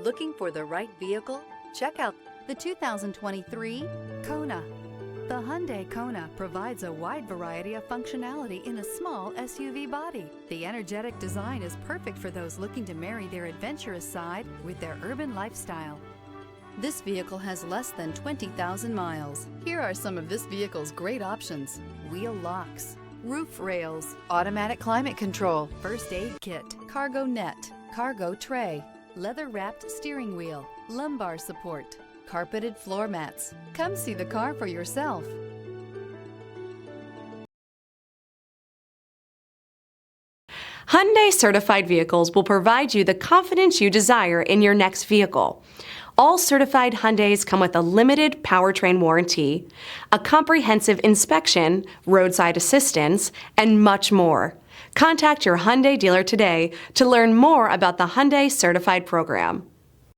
Looking for the right vehicle? Check out the 2023 KONA. The Hyundai KONA provides a wide variety of functionality in a small SUV body. The energetic design is perfect for those looking to marry their adventurous side with their urban lifestyle. This vehicle has less than 20,000 miles. Here are some of this vehicle's great options: wheel locks, roof rails, automatic climate control, first aid kit, cargo net, cargo tray, leather-wrapped steering wheel, lumbar support, carpeted floor mats. Come see the car for yourself. Hyundai certified vehicles will provide you the confidence you desire in your next vehicle. All certified Hyundais come with a limited powertrain warranty, a comprehensive inspection, roadside assistance, and much more. Contact your Hyundai dealer today to learn more about the Hyundai Certified program.